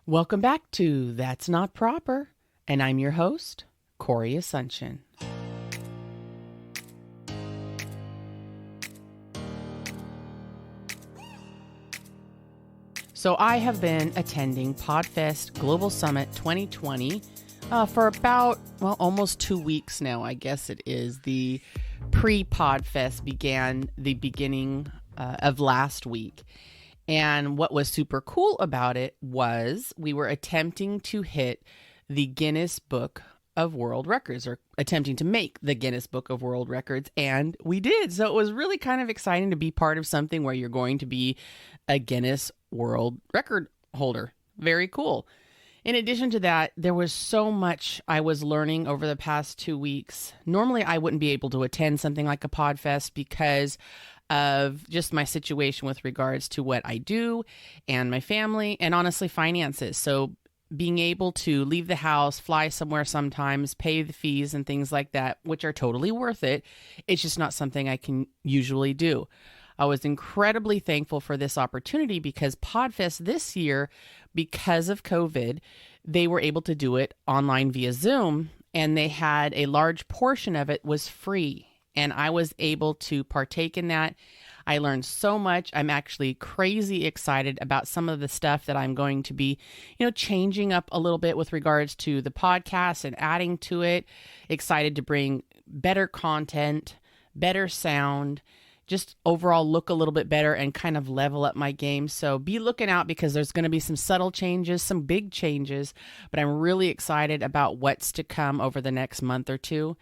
Welcome back to That's Not Proper, and I'm your host, Corey Asuncion. So I have been attending PodFest Global Summit 2020 for about, almost 2 weeks now, I guess it is. The pre-PodFest began the beginning of last week. And what was super cool about it was we were attempting to hit the Guinness Book of World Records, or attempting to make the Guinness Book of World Records, and we did. So it was really kind of exciting to be part of something where you're going to be a Guinness World Record holder. Very cool. In addition to that, there was so much I was learning over the past 2 weeks. Normally, I wouldn't be able to attend something like a PodFest because of just my situation with regards to what I do and my family and honestly finances. So being able to leave the house, fly somewhere sometimes, pay the fees and things like that, which are totally worth it, it's just not something I can usually do. I was incredibly thankful for this opportunity because PodFest this year, because of COVID, they were able to do it online via Zoom, and they had a large portion of it was free. And I was able to partake in that. I learned so much. I'm actually crazy excited about some of the stuff that I'm going to be, changing up a little bit with regards to the podcast and adding to it. Excited to bring better content, better sound, just overall look a little bit better and kind of level up my game. So be looking out because there's going to be some subtle changes, some big changes, but I'm really excited about what's to come over the next month or two.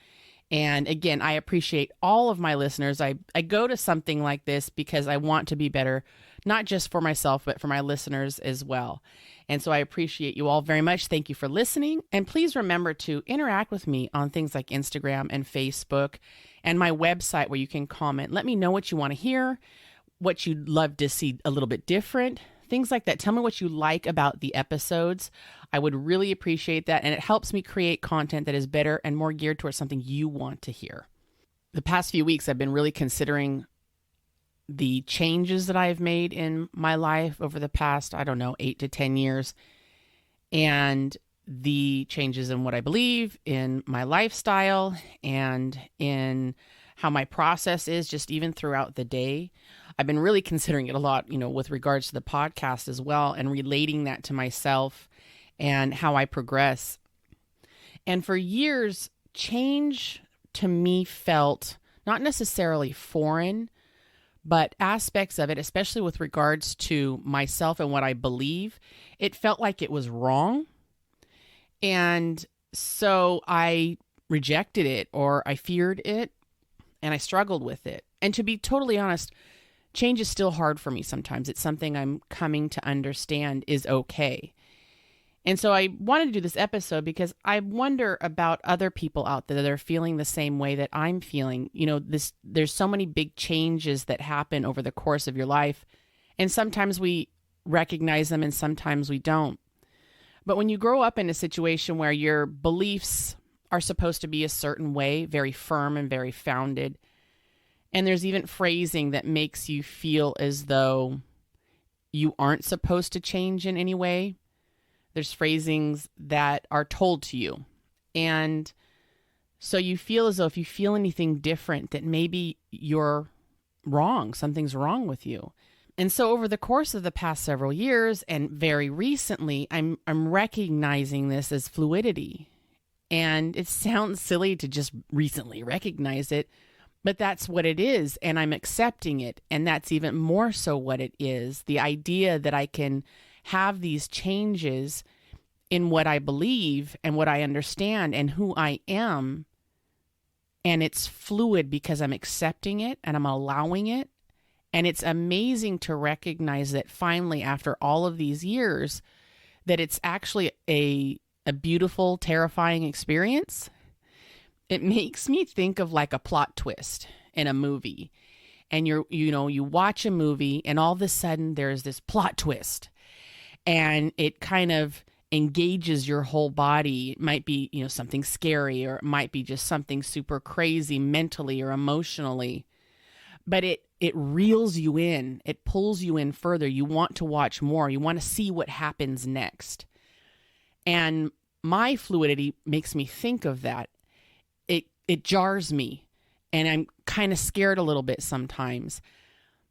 And again, I appreciate all of my listeners. I go to something like this because I want to be better, not just for myself, but for my listeners as well. And so I appreciate you all very much. Thank you for listening. And please remember to interact with me on things like Instagram and Facebook and my website where you can comment. Let me know what you want to hear, what you'd love to see a little bit different, things like that. Tell me what you like about the episodes. I would really appreciate that, and it helps me create content that is better and more geared towards something you want to hear. The past few weeks, I've been really considering the changes that I've made in my life over the past, 8 to 10 years, and the changes in what I believe, in my lifestyle, and in how my process is just even throughout the day. I've been really considering it a lot, with regards to the podcast as well, and relating that to myself and how I progress. And for years, change to me felt not necessarily foreign, but aspects of it, especially with regards to myself and what I believe, it felt like it was wrong. And so I rejected it, or I feared it, and I struggled with it. And to be totally honest, change is still hard for me sometimes. It's something I'm coming to understand is okay. And so I wanted to do this episode because I wonder about other people out there that are feeling the same way that I'm feeling. There's so many big changes that happen over the course of your life, and sometimes we recognize them and sometimes we don't. But when you grow up in a situation where your beliefs are supposed to be a certain way, very firm and very founded, and there's even phrasing that makes you feel as though you aren't supposed to change in any way. There's phrasings that are told to you. And so you feel as though if you feel anything different, that maybe you're wrong, something's wrong with you. And so over the course of the past several years, and very recently, I'm recognizing this as fluidity. And it sounds silly to just recently recognize it, but that's what it is, and I'm accepting it. And that's even more so what it is. The idea that I can have these changes in what I believe and what I understand and who I am. And it's fluid because I'm accepting it and I'm allowing it. And it's amazing to recognize that finally, after all of these years, that it's actually a beautiful, terrifying experience. It makes me think of like a plot twist in a movie. And you watch a movie and all of a sudden there's this plot twist. And it kind of engages your whole body. It might be, something scary, or it might be just something super crazy mentally or emotionally. But it reels you in. It pulls you in further. You want to watch more. You want to see what happens next. And my fluidity makes me think of that. It jars me, and I'm kind of scared a little bit sometimes,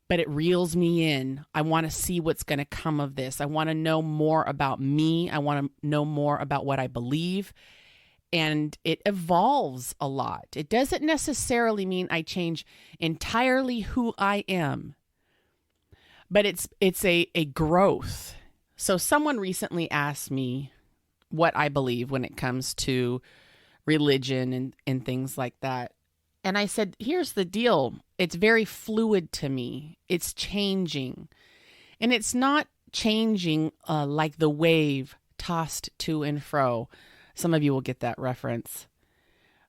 but it reels me in. I want to see what's going to come of this. I want to know more about me. I want to know more about what I believe. And it evolves a lot. It doesn't necessarily mean I change entirely who I am, but it's a growth. So someone recently asked me what I believe when it comes to religion and things like that. And I said, here's the deal. It's very fluid to me. It's changing. And it's not changing like the wave tossed to and fro. Some of you will get that reference.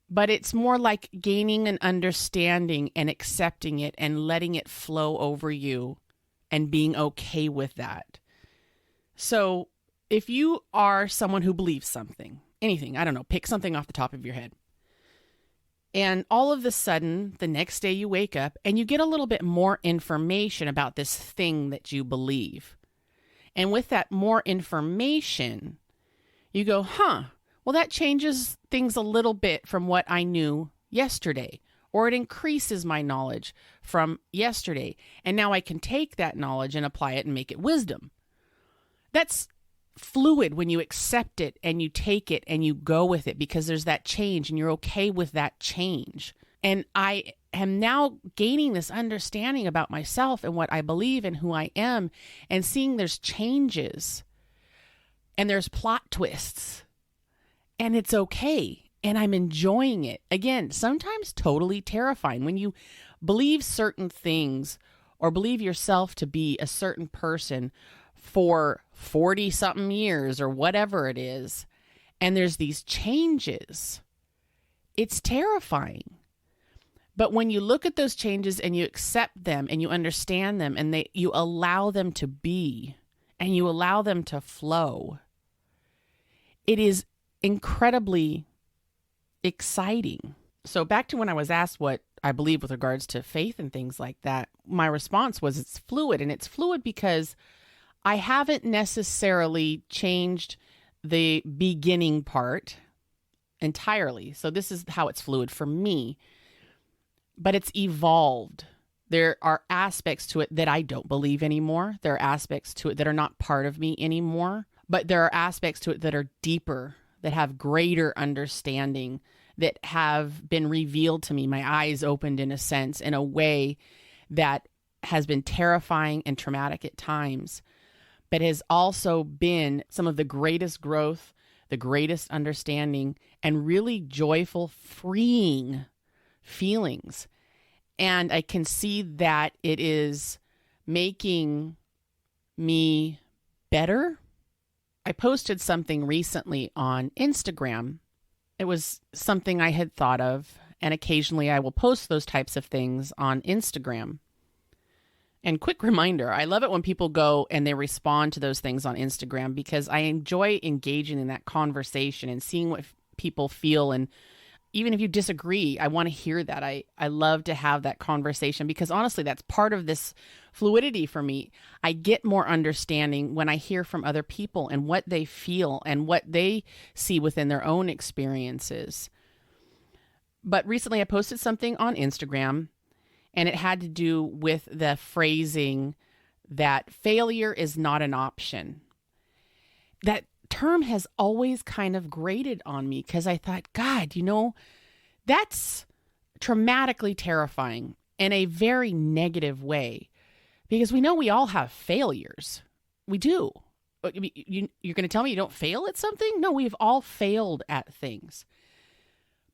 But it's more like gaining an understanding and accepting it and letting it flow over you and being okay with that. So if you are someone who believes something, anything, I don't know, pick something off the top of your head. And all of a sudden, the next day you wake up and you get a little bit more information about this thing that you believe. And with that more information, you go, well, that changes things a little bit from what I knew yesterday, or it increases my knowledge from yesterday. And now I can take that knowledge and apply it and make it wisdom. That's fluid when you accept it and you take it and you go with it because there's that change and you're okay with that change. And I am now gaining this understanding about myself and what I believe and who I am, and seeing there's changes and there's plot twists, and it's okay. And I'm enjoying it. Again, sometimes totally terrifying when you believe certain things or believe yourself to be a certain person for 40 something years or whatever it is, and there's these changes. It's terrifying. But when you look at those changes and you accept them and you understand them and you allow them to be and you allow them to flow, it is incredibly exciting. So back to when I was asked what I believe with regards to faith and things like that, my response was it's fluid. And it's fluid because I haven't necessarily changed the beginning part entirely. So this is how it's fluid for me, but it's evolved. There are aspects to it that I don't believe anymore. There are aspects to it that are not part of me anymore, but there are aspects to it that are deeper, that have greater understanding, that have been revealed to me. My eyes opened in a sense, in a way that has been terrifying and traumatic at times, but has also been some of the greatest growth, the greatest understanding, and really joyful, freeing feelings. And I can see that it is making me better. I posted something recently on Instagram. It was something I had thought of, and occasionally I will post those types of things on Instagram. And quick reminder, I love it when people go and they respond to those things on Instagram because I enjoy engaging in that conversation and seeing what people feel. And even if you disagree, I want to hear that. I love to have that conversation because honestly, that's part of this fluidity for me. I get more understanding when I hear from other people and what they feel and what they see within their own experiences. But recently I posted something on Instagram, and it had to do with the phrasing that failure is not an option. That term has always kind of grated on me because I thought, God, that's traumatically terrifying in a very negative way, because we know we all have failures. We do. You're going to tell me you don't fail at something? No, we've all failed at things.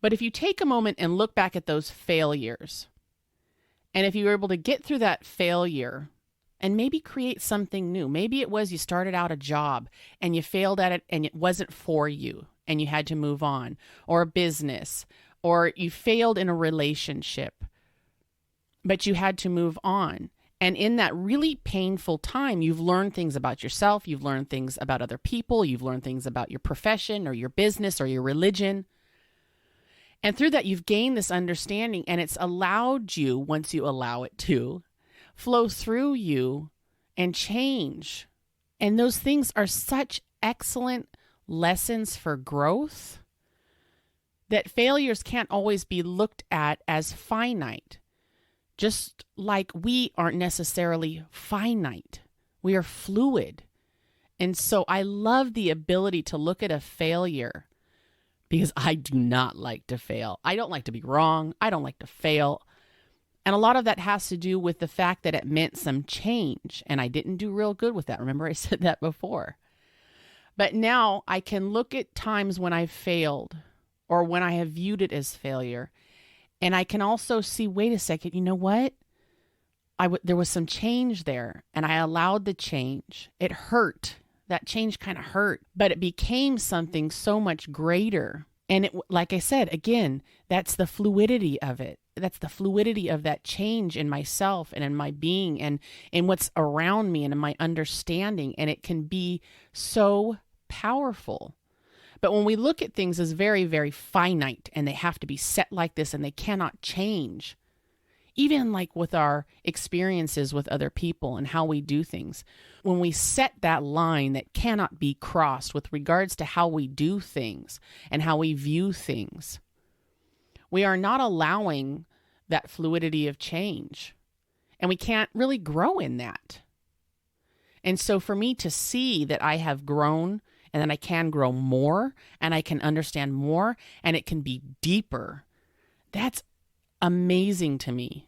But if you take a moment and look back at those failures, and if you were able to get through that failure and maybe create something new, maybe it was you started out a job and you failed at it and it wasn't for you and you had to move on, or a business, or you failed in a relationship, but you had to move on. And in that really painful time, you've learned things about yourself, you've learned things about other people, you've learned things about your profession or your business or your religion. And through that, you've gained this understanding, and it's allowed you, once you allow it to, flow through you and change. And those things are such excellent lessons for growth, that failures can't always be looked at as finite, just like we aren't necessarily finite. We are fluid. And so I love the ability to look at a failure, because I do not like to fail. I don't like to be wrong. I don't like to fail. And a lot of that has to do with the fact that it meant some change. And I didn't do real good with that. Remember, I said that before. But now I can look at times when I've failed or when I have viewed it as failure. And I can also see, wait a second, you know what? There was some change there, and I allowed the change. It hurt. That change kind of hurt, but it became something so much greater. And it, like I said, again, that's the fluidity of it. That's the fluidity of that change in myself and in my being and in what's around me and in my understanding. And it can be so powerful. But when we look at things as very, very finite and they have to be set like this and they cannot change, even like with our experiences with other people and how we do things, when we set that line that cannot be crossed with regards to how we do things and how we view things, we are not allowing that fluidity of change. And we can't really grow in that. And so for me to see that I have grown and that I can grow more and I can understand more and it can be deeper, that's amazing to me.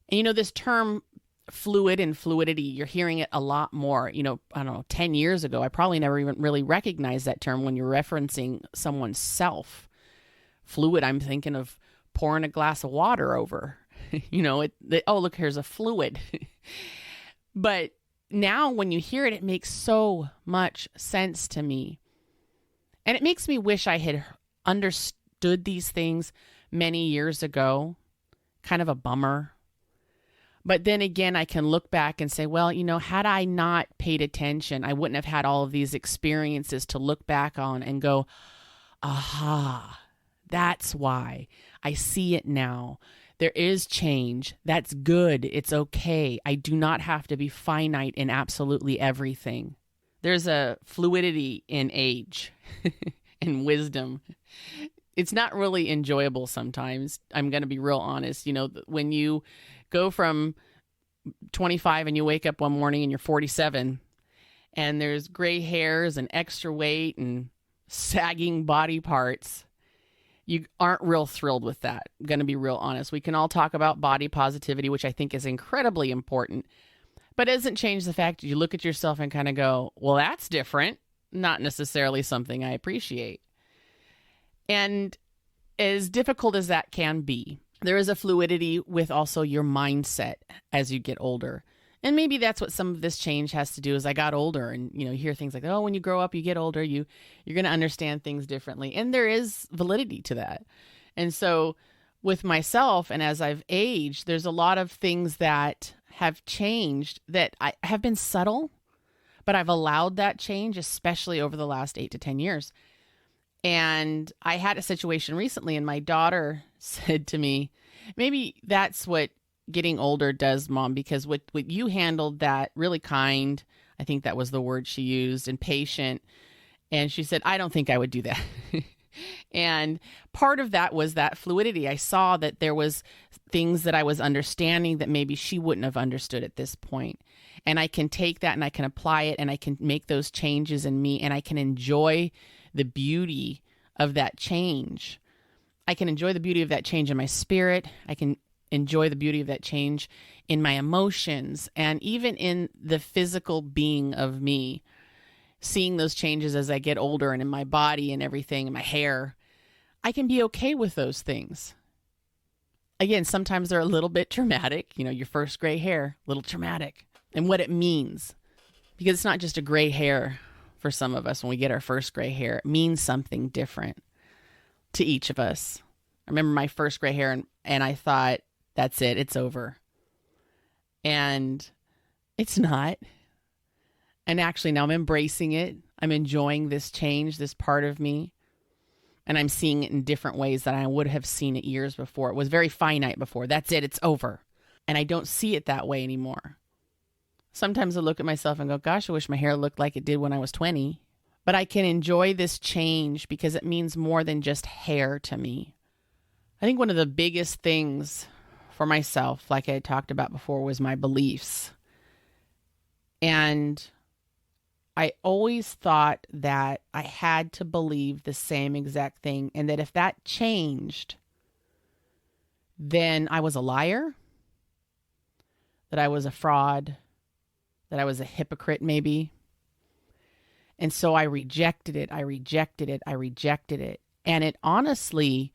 And this term fluid and fluidity, you're hearing it a lot more. I don't know, 10 years ago, I probably never even really recognized that term when you're referencing someone's self. Fluid, I'm thinking of pouring a glass of water over. Oh, look, here's a fluid. But now when you hear it, it makes so much sense to me. And it makes me wish I had understood these things many years ago. Kind of a bummer. But then again, I can look back and say, well, had I not paid attention, I wouldn't have had all of these experiences to look back on and go, aha, that's why. I see it now. There is change. That's good. It's okay. I do not have to be finite in absolutely everything. There's a fluidity in age and wisdom. It's not really enjoyable sometimes. I'm going to be real honest. When you go from 25 and you wake up one morning and you're 47 and there's gray hairs and extra weight and sagging body parts, you aren't real thrilled with that. I'm going to be real honest. We can all talk about body positivity, which I think is incredibly important, but it doesn't change the fact that you look at yourself and kind of go, well, that's different. Not necessarily something I appreciate. And as difficult as that can be, there is a fluidity with also your mindset as you get older. And maybe that's what some of this change has to do. As I got older and, you hear things like, oh, when you grow up, you get older, you're going to understand things differently. And there is validity to that. And so with myself and as I've aged, there's a lot of things that have changed that have been subtle, but I've allowed that change, especially over the last 8 to 10 years. And I had a situation recently and my daughter said to me, maybe that's what getting older does, Mom, because what you handled that really kind, I think that was the word she used, and patient. And she said, I don't think I would do that. And part of that was that fluidity. I saw that there was things that I was understanding that maybe she wouldn't have understood at this point. And I can take that and I can apply it and I can make those changes in me and I can enjoy the beauty of that change. I can enjoy the beauty of that change in my spirit. I can enjoy the beauty of that change in my emotions and even in the physical being of me. Seeing those changes as I get older and in my body and everything and my hair, I can be okay with those things. Again, sometimes they're a little bit traumatic. Your first gray hair, a little traumatic, and what it means. Because it's not just a gray hair for some of us when we get our first gray hair. It means something different to each of us. I remember my first gray hair and I thought, that's it, it's over. And it's not. And actually now I'm embracing it. I'm enjoying this change, this part of me. And I'm seeing it in different ways than I would have seen it years before. It was very finite before. That's it, it's over. And I don't see it that way anymore. Sometimes I look at myself and go, gosh, I wish my hair looked like it did when I was 20. But I can enjoy this change because it means more than just hair to me. I think one of the biggest things for myself, like I had talked about before, was my beliefs. And I always thought that I had to believe the same exact thing, and that if that changed, then I was a liar, that I was a fraud, that I was a hypocrite maybe. And so I rejected it. And it honestly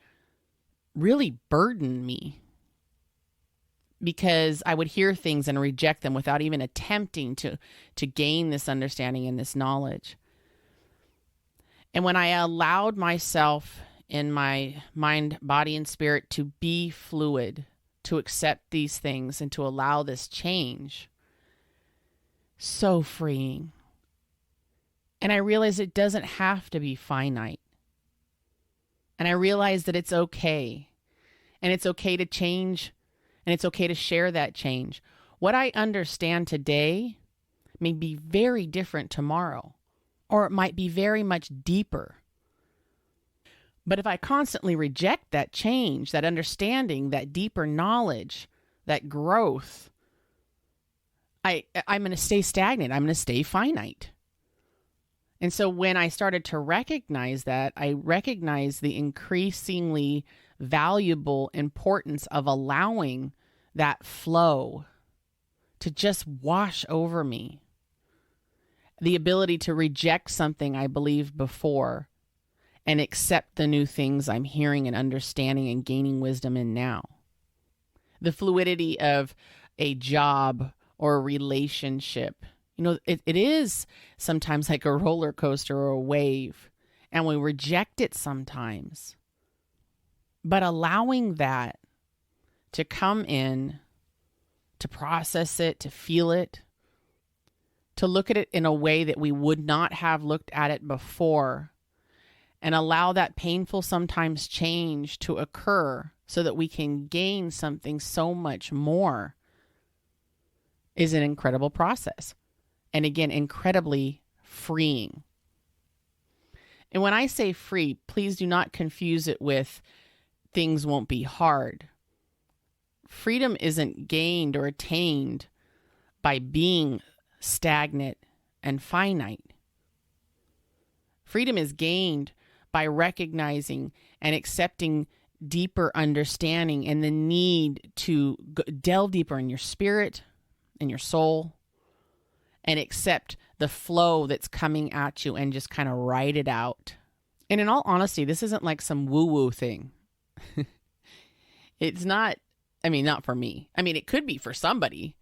really burdened me, because I would hear things and reject them without even attempting to gain this understanding and this knowledge. And when I allowed myself in my mind, body, and spirit to be fluid, to accept these things and to allow this change, so freeing. And I realized it doesn't have to be finite. And I realized that it's okay. And it's okay to change. And it's okay to share that change. What I understand today may be very different tomorrow. Or it might be very much deeper. But if I constantly reject that change, that understanding, that deeper knowledge, that growth, I'm going to stay stagnant. I'm going to stay finite. And so when I started to recognize that, I recognized the increasingly valuable importance of allowing that flow to just wash over me. The ability to reject something I believed before and accept the new things I'm hearing and understanding and gaining wisdom in now. The fluidity of a job or a relationship. You know, it is sometimes like a roller coaster or a wave, and we reject it sometimes. But allowing that to come in, to process it, to feel it, to look at it in a way that we would not have looked at it before, and allow that painful sometimes change to occur so that we can gain something so much more, is an incredible process. And again, incredibly freeing. And when I say free, please do not confuse it with things won't be hard. Freedom isn't gained or attained by being stagnant and finite. Freedom is gained by recognizing and accepting deeper understanding and the need to delve deeper in your spirit and your soul, and accept the flow that's coming at you and just kind of ride it out. And in all honesty, this isn't like some woo-woo thing. It's not, not for me. It could be for somebody.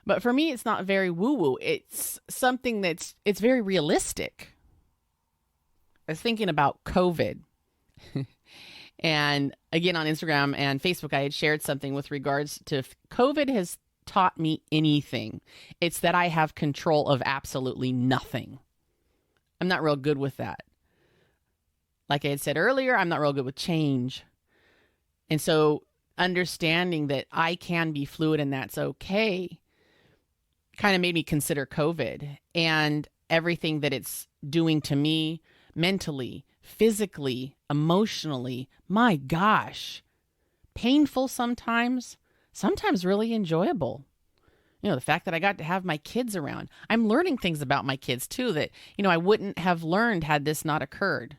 But for me, it's not very woo-woo. It's something it's very realistic. I was thinking about COVID. And again, on Instagram and Facebook, I had shared something with regards to if COVID has taught me anything, it's that I have control of absolutely nothing. I'm not real good with that. Like I had said earlier, I'm not real good with change. And so understanding that I can be fluid and that's okay kind of made me consider COVID and everything that it's doing to me mentally, physically, emotionally. My gosh, painful sometimes really enjoyable. The fact that I got to have my kids around. I'm learning things about my kids too that, I wouldn't have learned had this not occurred.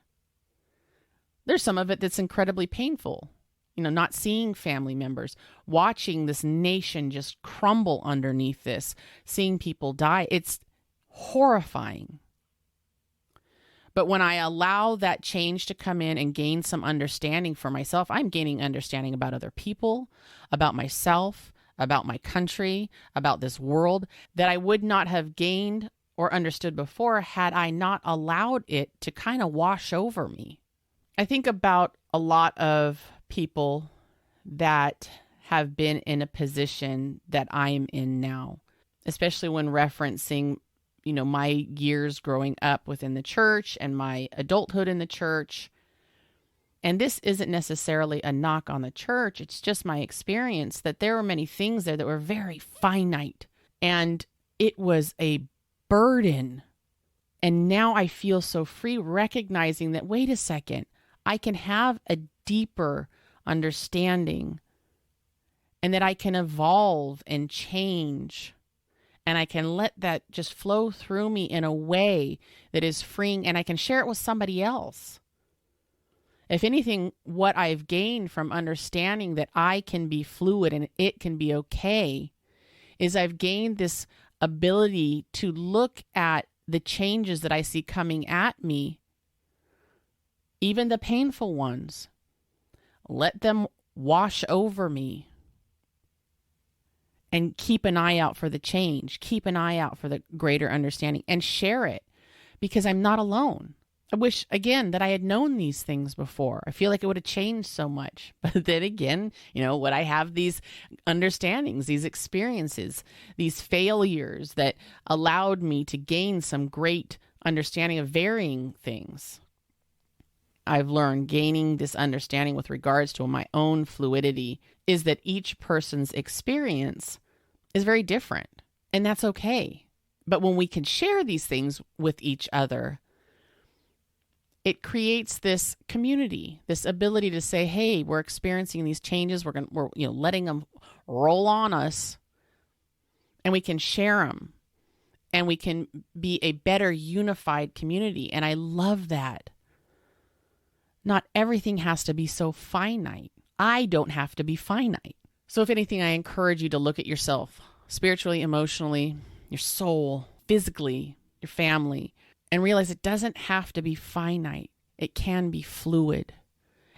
There's some of it that's incredibly painful. Not seeing family members, watching this nation just crumble underneath this, seeing people die. It's horrifying. But when I allow that change to come in and gain some understanding for myself, I'm gaining understanding about other people, about myself, about my country, about this world that I would not have gained or understood before had I not allowed it to kind of wash over me. I think about a lot of people that have been in a position that I am in now, especially when referencing my years growing up within the church and my adulthood in the church. And this isn't necessarily a knock on the church. It's just my experience that there were many things there that were very finite. And it was a burden And now I feel so free, recognizing that, wait a second, I can have a deeper understanding and that I can evolve and change. And I can let that just flow through me in a way that is freeing, and I can share it with somebody else. If anything, what I've gained from understanding that I can be fluid and it can be okay is I've gained this ability to look at the changes that I see coming at me, even the painful ones, let them wash over me, and keep an eye out for the change, keep an eye out for the greater understanding, and share it, because I'm not alone. I wish, again, that I had known these things before. I feel like it would have changed so much. But then again, would I have these understandings, these experiences, these failures that allowed me to gain some great understanding of varying things? I've learned gaining this understanding with regards to my own fluidity is that each person's experience is very different, and that's okay. But when we can share these things with each other, it creates this community, this ability to say, hey, we're experiencing these changes. We're letting them roll on us, and we can share them, and we can be a better unified community. And I love that. Not everything has to be so finite. I don't have to be finite. So if anything, I encourage you to look at yourself spiritually, emotionally, your soul, physically, your family, and realize it doesn't have to be finite. It can be fluid,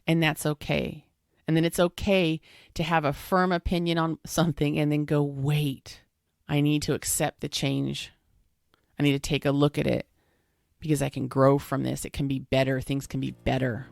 and that's okay. And then it's okay to have a firm opinion on something and then go, wait, I need to accept the change. I need to take a look at it because I can grow from this. It can be better. Things can be better.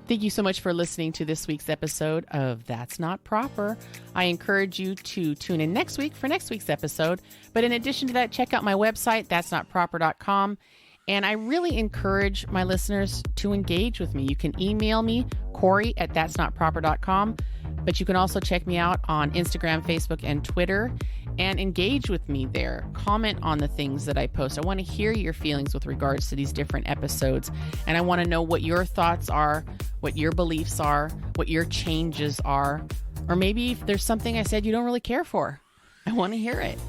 Thank you so much for listening to this week's episode of That's Not Proper. I encourage you to tune in next week for next week's episode. But in addition to that, check out my website, that'snotproper.com. And I really encourage my listeners to engage with me. You can email me, Corey@that'snotproper.com. But you can also check me out on Instagram, Facebook, and Twitter, and engage with me there. Comment on the things that I post. I want to hear your feelings with regards to these different episodes. And I want to know what your thoughts are, what your beliefs are, what your changes are. Or maybe if there's something I said you don't really care for. I want to hear it.